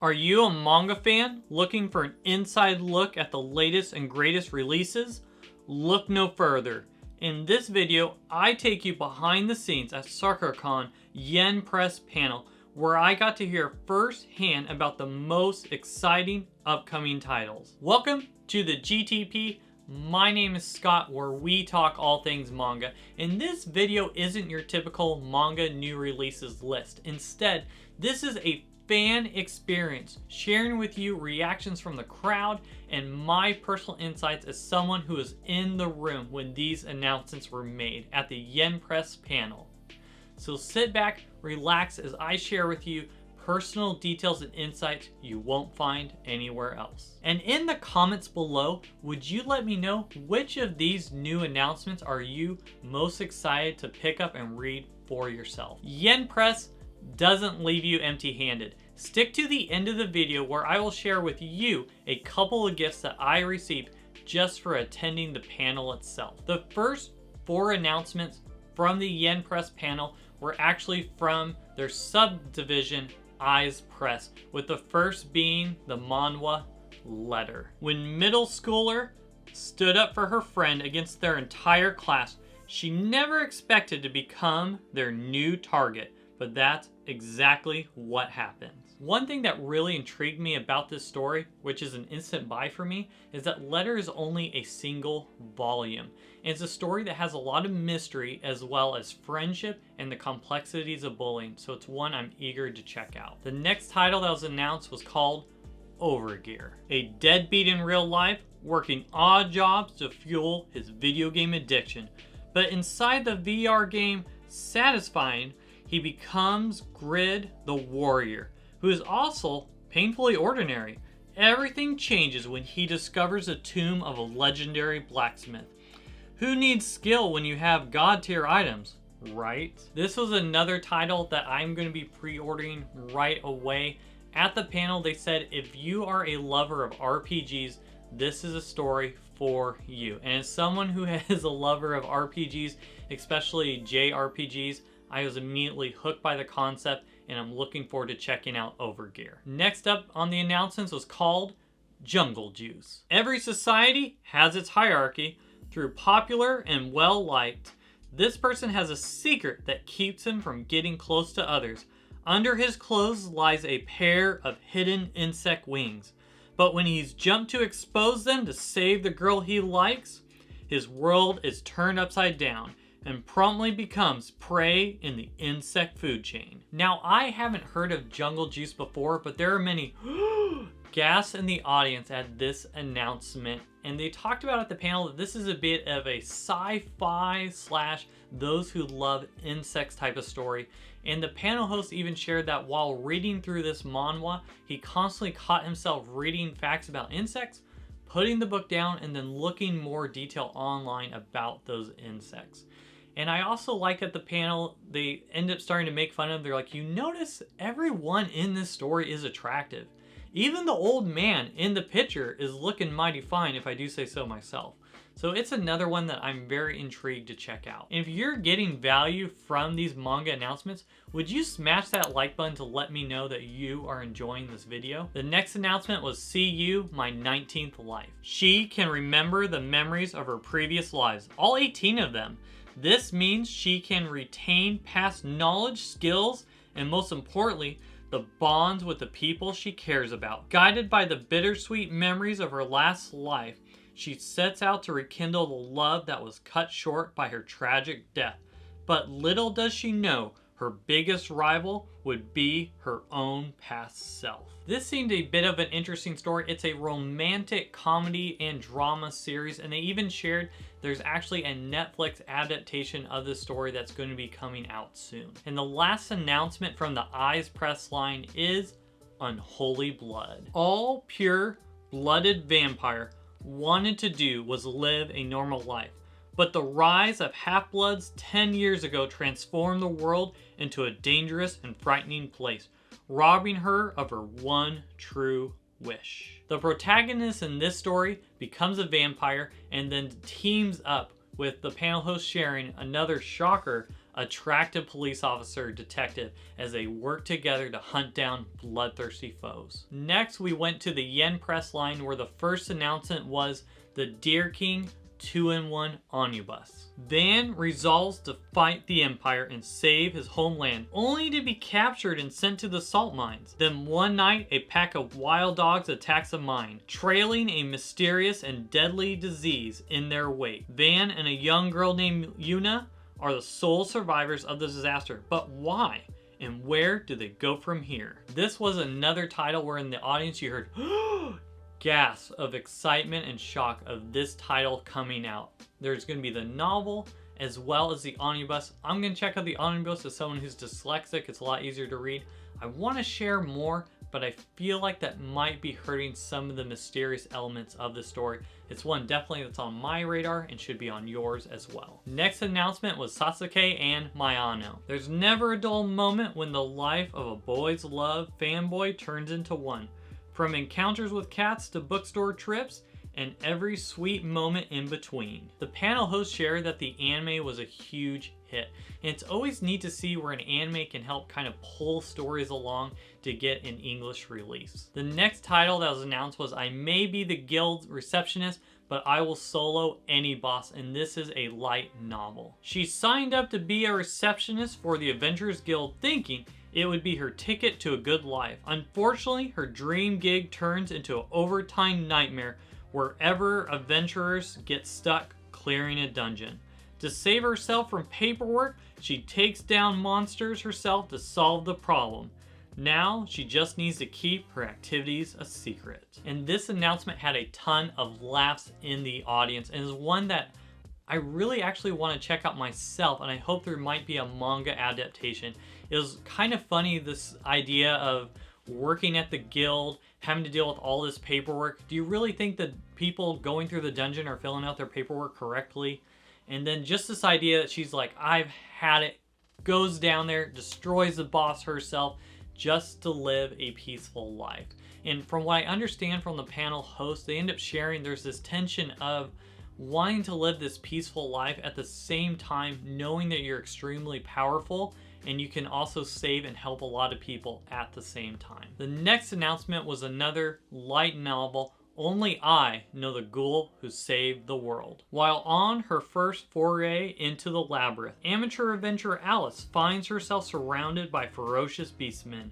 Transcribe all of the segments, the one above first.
Are you a manga fan looking for an inside look at the latest and greatest releases? Look no further. In this video, I take you behind the scenes at SakuraCon Ize Press panel where I got to hear firsthand about the most exciting upcoming titles. Welcome to the GTP. My name is Scott, where we talk all things manga, and this video isn't your typical manga new releases list. Instead, this is a fan experience, sharing with you reactions from the crowd and my personal insights as someone who was in the room when these announcements were made at the Ize Press panel. So sit back, relax as I share with you personal details and insights you won't find anywhere else. And in the comments below, would you let me know which of these new announcements are you most excited to pick up and read for yourself? Ize Press doesn't leave you empty-handed. Stick to the end of the video where I will share with you a couple of gifts that I received just for attending the panel itself. The first 4 announcements from the Ize Press panel were actually from their subdivision Ize Press, with the first being the manhwa Letter. When middle schooler stood up for her friend against their entire class, she never expected to become their new target, but that's exactly what happens. One thing that really intrigued me about this story, which is an instant buy for me, is that Letter is only a single volume. And it's a story that has a lot of mystery as well as friendship and the complexities of bullying, so it's one I'm eager to check out. The next title that was announced was called Overgear. A deadbeat in real life, working odd jobs to fuel his video game addiction. But inside the VR game satisfying, he becomes Grid the Warrior, who is also painfully ordinary. Everything changes when he discovers the tomb of a legendary blacksmith. Who needs skill when you have god tier items, right? This was another title that I'm going to be pre-ordering right away. At the panel, they said if you are a lover of RPGs, this is a story for you. And as someone who is a lover of RPGs, especially JRPGs, I was immediately hooked by the concept, and I'm looking forward to checking out Overgear. Next up on the announcements was called Jungle Juice. Every society has its hierarchy. Through popular and well-liked, this person has a secret that keeps him from getting close to others. Under his clothes lies a pair of hidden insect wings. But when he's jumped to expose them to save the girl he likes, his world is turned upside down and promptly becomes prey in the insect food chain. Now, I haven't heard of Jungle Juice before, but there are many gasps in the audience at this announcement. And they talked about at the panel that this is a bit of a sci-fi slash those who love insects type of story. And the panel host even shared that while reading through this manhwa, he constantly caught himself reading facts about insects, putting the book down, and then looking more detail online about those insects. And I also like at the panel, they end up starting to make fun of, they're like, you notice everyone in this story is attractive. Even the old man in the picture is looking mighty fine, if I do say so myself. So it's another one that I'm very intrigued to check out. And if you're getting value from these manga announcements, would you smash that like button to let me know that you are enjoying this video? The next announcement was See You, My 19th Life. She can remember the memories of her previous lives, all 18 of them. This means she can retain past knowledge, skills, and most importantly, the bonds with the people she cares about. Guided by the bittersweet memories of her last life, she sets out to rekindle the love that was cut short by her tragic death. But little does she know, her biggest rival would be her own past self. This seemed a bit of an interesting story. It's a romantic comedy and drama series, and they even shared there's actually a Netflix adaptation of the story that's going to be coming out soon. And the last announcement from the Ize Press line is Unholy Blood. All pure blooded vampire wanted to do was live a normal life. But the rise of half-bloods 10 years ago transformed the world into a dangerous and frightening place, robbing her of her one true wish. The protagonist in this story becomes a vampire and then teams up with the panel host sharing another shocker attractive police officer detective as they work together to hunt down bloodthirsty foes. Next, we went to the Ize Press line where the first announcement was the Deer King 2-in-1 Omnibus. Van resolves to fight the Empire and save his homeland, only to be captured and sent to the salt mines. Then one night, a pack of wild dogs attacks a mine, trailing a mysterious and deadly disease in their wake. Van and a young girl named Yuna are the sole survivors of the disaster. But why? And where do they go from here? This was another title where in the audience you heard gasps of excitement and shock of this title coming out. There's going to be the novel as well as the omnibus. I'm going to check out the omnibus as someone who's dyslexic. It's a lot easier to read. I want to share more, but I feel like that might be hurting some of the mysterious elements of the story. It's one definitely that's on my radar and should be on yours as well. Next announcement was Sasuke and Mayano. There's never a dull moment when the life of a boy's love fanboy turns into one. From encounters with cats to bookstore trips, and every sweet moment in between. The panel host shared that the anime was a huge hit, and it's always neat to see where an anime can help kind of pull stories along to get an English release. The next title that was announced was I May Be the Guild Receptionist, but I Will Solo Any Boss, and this is a light novel. She signed up to be a receptionist for the Adventurers Guild thinking it would be her ticket to a good life. Unfortunately, her dream gig turns into an overtime nightmare wherever adventurers get stuck clearing a dungeon. To save herself from paperwork, she takes down monsters herself to solve the problem. Now, she just needs to keep her activities a secret. And this announcement had a ton of laughs in the audience and is one that I really actually want to check out myself, and I hope there might be a manga adaptation. It was kind of funny, this idea of working at the guild, having to deal with all this paperwork. Do you really think that people going through the dungeon are filling out their paperwork correctly? And then just this idea that she's like, I've had it, goes down there, destroys the boss herself just to live a peaceful life. And from what I understand from the panel host, they end up sharing there's this tension of wanting to live this peaceful life at the same time knowing that you're extremely powerful and you can also save and help a lot of people at the same time. The next announcement was another light novel, Only I Know the Ghoul Who Saved the World. While on her first foray into the labyrinth, amateur adventurer Alice finds herself surrounded by ferocious beastmen.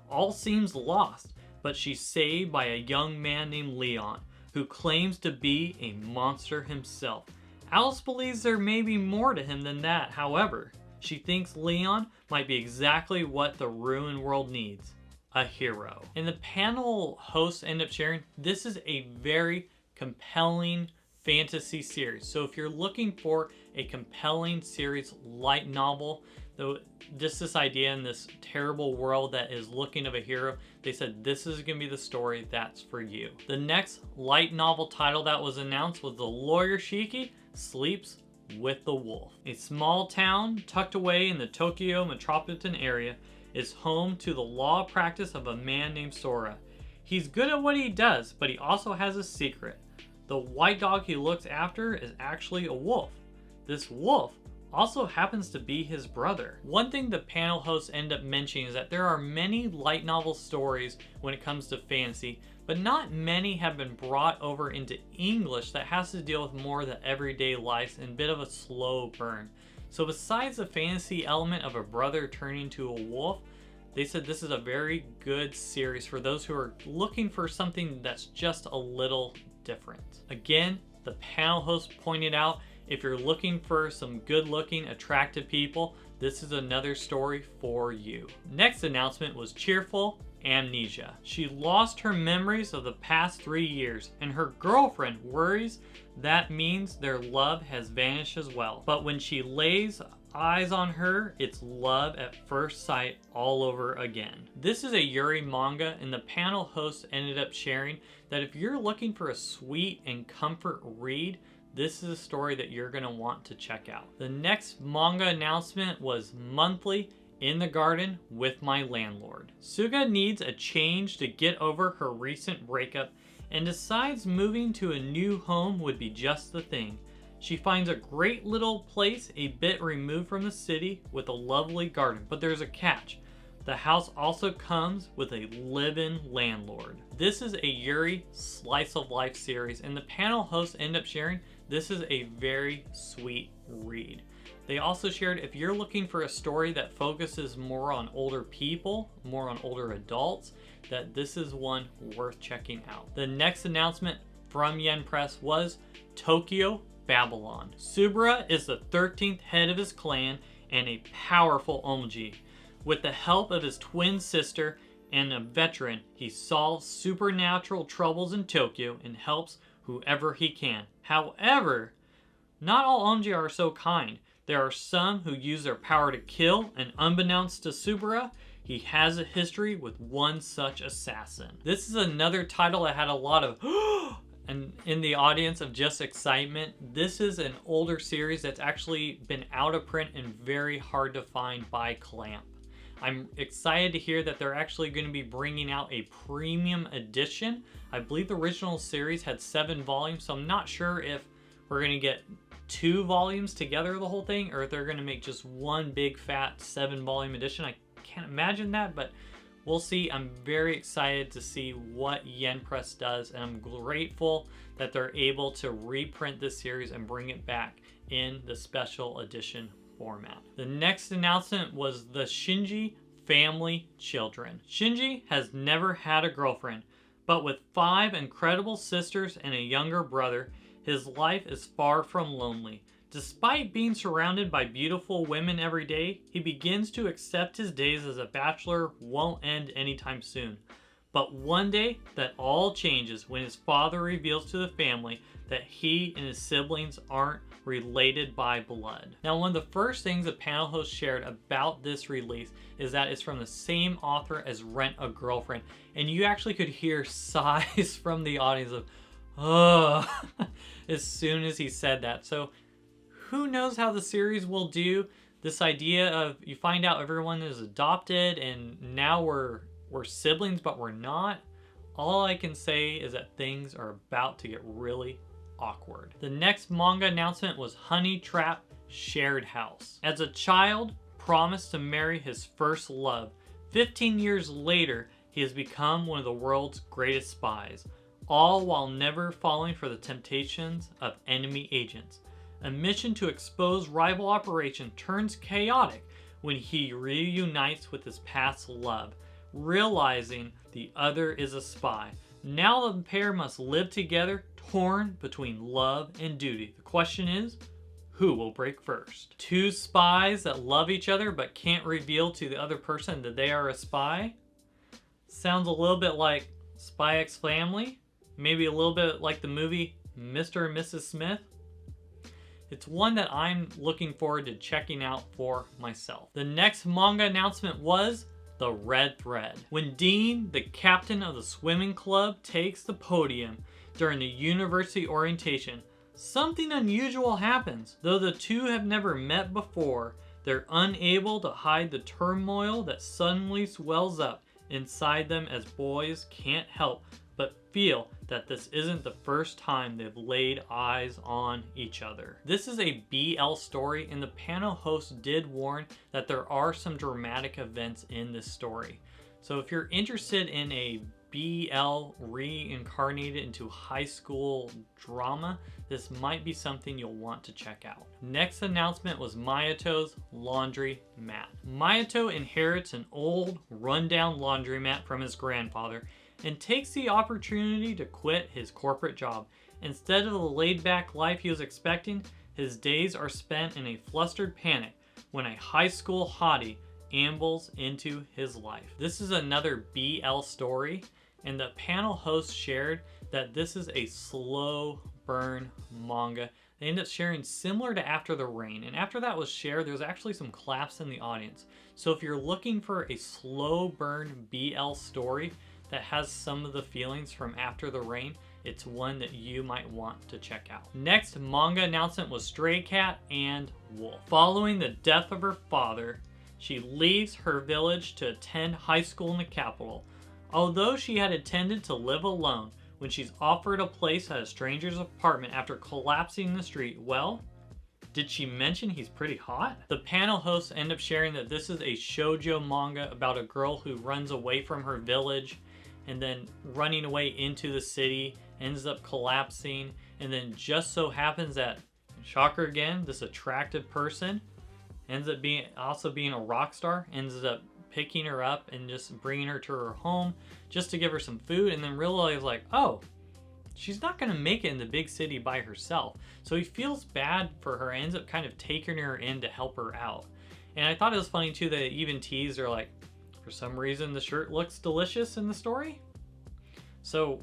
All seems lost, but she's saved by a young man named Leon, who claims to be a monster himself. Alice believes there may be more to him than that, however. She thinks Leon might be exactly what the ruined world needs. A hero. And the panel hosts end up sharing, this is a very compelling fantasy series. So if you're looking for a compelling series light novel, though just this idea in this terrible world that is looking of a hero, they said this is going to be the story that's for you. The next light novel title that was announced was The Lawyer Shiki Sleeps with the Wolf. A small town tucked away in the Tokyo metropolitan area is home to the law practice of a man named Sora. He's good at what he does, but he also has a secret. The white dog he looks after is actually a wolf. This wolf also happens to be his brother. One thing the panel hosts end up mentioning is that there are many light novel stories when it comes to fantasy, but not many have been brought over into English that has to deal with more of the everyday life and a bit of a slow burn. So besides the fantasy element of a brother turning to a wolf, they said this is a very good series for those who are looking for something that's just a little different. Again, the panel host pointed out, if you're looking for some good-looking, attractive people, this is another story for you. Next announcement was Cheerful Amnesia. She lost her memories of the past 3 years, and her girlfriend worries that means their love has vanished as well. But when she lays eyes on her, it's love at first sight all over again. This is a Yuri manga, and the panel host ended up sharing that if you're looking for a sweet and comfort read, this is a story that you're going to want to check out. The next manga announcement was Monthly in the Garden with My Landlord. Suga needs a change to get over her recent breakup and decides moving to a new home would be just the thing. She finds a great little place a bit removed from the city with a lovely garden, but there's a catch. The house also comes with a live-in landlord. This is a Yuri slice of life series, and the panel hosts end up sharing this is a very sweet read. They also shared if you're looking for a story that focuses more on older people, more on older adults, that this is one worth checking out. The next announcement from Ize Press was Tokyo Babylon. Subura is the 13th head of his clan and a powerful Omoji. With the help of his twin sister and a veteran, he solves supernatural troubles in Tokyo and helps whoever he can. However, not all Omoji are so kind. There are some who use their power to kill, and unbeknownst to Subura, he has a history with one such assassin. This is another title that had a lot of and in the audience of just excitement. This is an older series that's actually been out of print and very hard to find by Clamp. I'm excited to hear that they're actually going to be bringing out a premium edition. I believe the original series had 7 volumes, so I'm not sure if we're going to get 2 volumes together, the whole thing, or if they're going to make just one big fat 7-volume edition. I can't imagine that, but we'll see. I'm very excited to see what Ize Press does, and I'm grateful that they're able to reprint this series and bring it back in the special edition format. The next announcement was the Shinji family children. Shinji has never had a girlfriend, but with 5 incredible sisters and a younger brother, his life is far from lonely. Despite being surrounded by beautiful women every day, he begins to accept his days as a bachelor won't end anytime soon. But one day, that all changes when his father reveals to the family that he and his siblings aren't related by blood. Now, one of the first things the panel host shared about this release is that it's from the same author as Rent a Girlfriend, and you actually could hear sighs from the audience of, ugh, as soon as he said that. So who knows how the series will do. This idea of you find out everyone is adopted and now we're siblings but we're not. All I can say is that things are about to get really awkward. The next manga announcement was Honey Trap Shared House. As a child promised to marry his first love, 15 years later he has become one of the world's greatest spies, all while never falling for the temptations of enemy agents. A mission to expose rival operation turns chaotic when he reunites with his past love, realizing the other is a spy. Now the pair must live together, torn between love and duty. The question is, who will break first? 2 spies that love each other but can't reveal to the other person that they are a spy? Sounds a little bit like Spy X Family. Maybe a little bit like the movie Mr. and Mrs. Smith. It's one that I'm looking forward to checking out for myself. The next manga announcement was The Red Thread. When Dean, the captain of the swimming club, takes the podium during the university orientation, something unusual happens. Though the two have never met before, they're unable to hide the turmoil that suddenly swells up inside them as boys can't help but feel that this isn't the first time they've laid eyes on each other. This is a BL story, and the panel host did warn that there are some dramatic events in this story. So if you're interested in a BL reincarnated into high school drama, this might be something you'll want to check out. Next announcement was Mayato's laundry mat. Mayato inherits an old, rundown laundromat from his grandfather and takes the opportunity to quit his corporate job. Instead of the laid-back life he was expecting, his days are spent in a flustered panic when a high school hottie ambles into his life. This is another BL story, and the panel host shared that this is a slow burn manga. They ended up sharing similar to After the Rain, and after that was shared, there was actually some claps in the audience. So if you're looking for a slow burn BL story that has some of the feelings from After the Rain, it's one that you might want to check out. Next manga announcement was Stray Cat and Wolf. Following the death of her father, she leaves her village to attend high school in the capital. Although she had intended to live alone, when she's offered a place at a stranger's apartment after collapsing in the street. Well, did she mention he's pretty hot? The panel hosts end up sharing that this is a shoujo manga about a girl who runs away from her village and then running away into the city, ends up collapsing, and then just so happens that, shocker again, this attractive person ends up being a rock star, ends up picking her up and just bringing her to her home just to give her some food, and then realize like, oh, she's not gonna make it in the big city by herself. So he feels bad for her, ends up kind of taking her in to help her out. And I thought it was funny too that they even teased her like, for some reason the shirt looks delicious in the story. So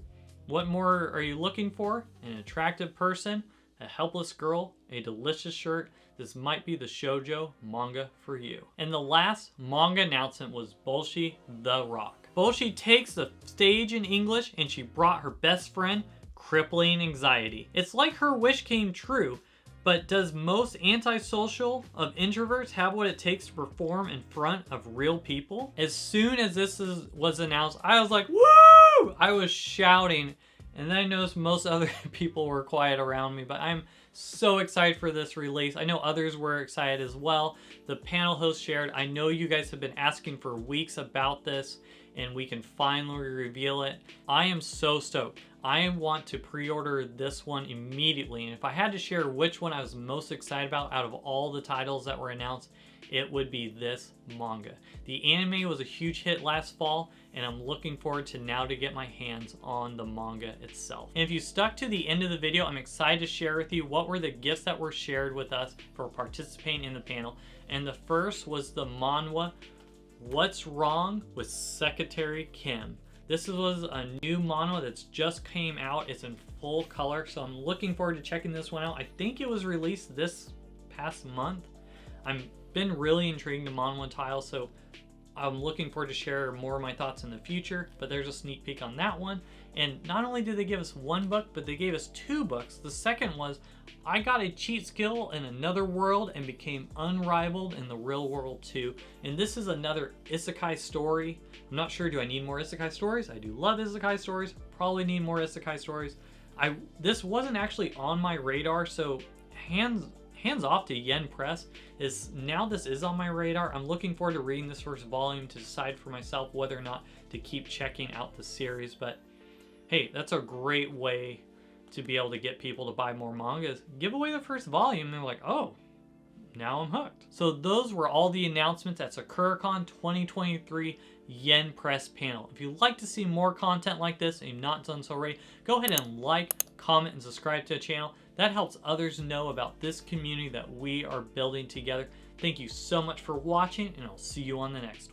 what more are you looking for? An attractive person, a helpless girl, a delicious shirt. This might be the shoujo manga for you. And the last manga announcement was Bocchi the Rock. Bocchi takes the stage in English and she brought her best friend crippling anxiety. It's like her wish came true, but does most antisocial of introverts have what it takes to perform in front of real people? As soon as this was announced, I was like, woo! I was shouting, and then I noticed most other people were quiet around me, but I'm so excited for this release. I know others were excited as well. The panel host shared, I know you guys have been asking for weeks about this, and we can finally reveal it. I am so stoked. I want to pre-order this one immediately, and if I had to share which one I was most excited about out of all the titles that were announced, it would be this manga. The anime was a huge hit last fall, and I'm looking forward to now to get my hands on the manga itself. And if you stuck to the end of the video, I'm excited to share with you what were the gifts that were shared with us for participating in the panel. And the first was the manhwa, What's Wrong with Secretary Kim. This was a new manhwa that's just came out. It's in full color, so I'm looking forward to checking this one out. I think it was released this past month. I've been really intrigued in manhwa tile, so I'm looking forward to share more of my thoughts in the future, but there's a sneak peek on that one. And not only did they give us one book, but they gave us two books. The second was, I got a cheat skill in another world and became unrivaled in the real world too. And this is another isekai story. I'm not sure, do I need more isekai stories? I do love isekai stories, probably need more isekai stories. This wasn't actually on my radar, so hands off to Ize Press. Now this is on my radar. I'm looking forward to reading this first volume to decide for myself whether or not to keep checking out the series. But hey, that's a great way to be able to get people to buy more mangas. Give away the first volume, and they're like, oh, now I'm hooked. So those were all the announcements at SakuraCon 2023 Ize Press panel. If you'd like to see more content like this and you've not done so already, go ahead and like, comment, and subscribe to the channel. That helps others know about this community that we are building together. Thank you so much for watching, and I'll see you on the next one.